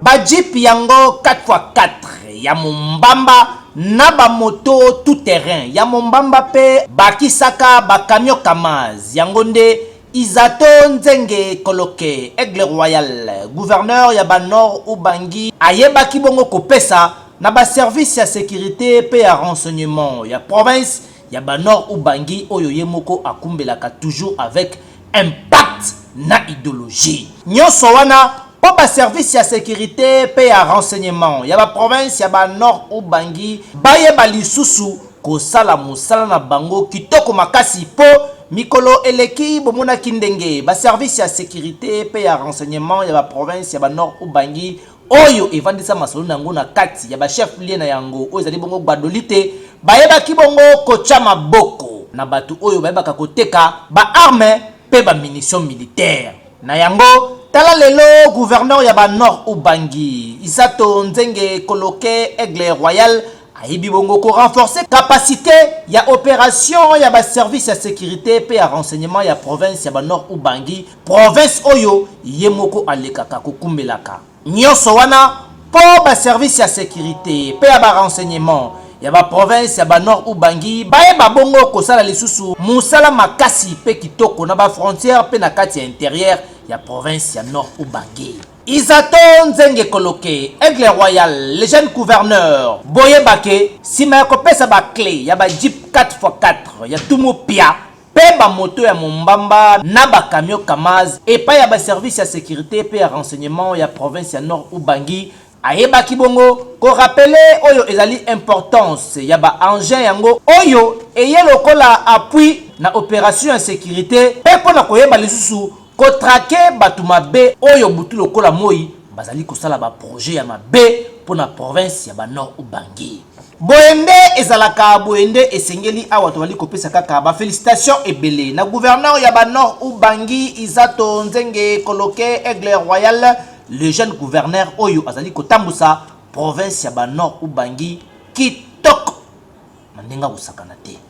Bajip yango 4x4 ya Mombamba na ba moto tout terrain ya Mombamba pe bakisaka ba camion Kamaz yango nde Izato Nzenge Koloke Aigle Royal gouverneur ya ba Nord Ubangi ayebaki bongo kopesa na ba service ya sécurité pe ya renseignement ya province ya ba Nord Ubangi oyo yemoko akumbelaka toujours avec impact na idéologie nyonso wana po ba service ya sécurité pe ya renseignement ya ba province ya ba Nord Ubangi bayeba lisusu kosala mosala na bango kitoko makasi po mikolo eleki bomona kindenge ba service ya sécurité pe ya renseignement ya ba province ya ba Nord Ubangi oyo evandisa masolo nango na kati ya ba chef lié na yango oyo ezali bongo badolite bayeba ki bongo kocha maboko na batu oyo bayeba koteka ba arme pe ba munitions militaires na yango tala lelo gouverneur ya ba Nord Ubangi Izato Nzenge Koloke Aigle Royal ayibi bongo ko renforcer capacité ya opération ya ba service ya sécurité pe ya renseignement ya province ya ba Nord Ubangi province oyo yemoko alekaka kokumbelaka nyonso wana po ba service ya sécurité pe ya ba renseignement ya ba province ya ba Nord Ubangi bayeba bongo kosala lisusu musala makasi pe kitoko na ba frontière pe na kati ya intérieur ya province ya Nord Ubangi Izato Nzenge Koloke Aigle Royal le jeune gouverneur boyebake sima ya kopesa ba clé ya ba Jeep 4x4 ya tumo pia pe ba moto ya Mombamba na ba camion Kamaz epa ya ba service ya sécurité pe ya renseignement ya province ya Nord Ubangi ayebaki bongo ko rappeler oyo ezali importance ya ba engin yango oyo eye lokola appui na opération ya sécurité pe pona koyeba lisusu ko traquer batu mabe oyo butu lokola moi bazali kosala ba projet ya mabe pona province ya ba Nord Ubangi boyende ezalaka boyende esengeli awa to bali kopesa kaka ba félicitations ebele na gouverneur ya ba Nord Ubangi Izato Nzenge Koloke Aigle Royal le jeune gouverneur oyo azali kotambusa province ya ba Nord Ubangi kitoko mandenga usakana te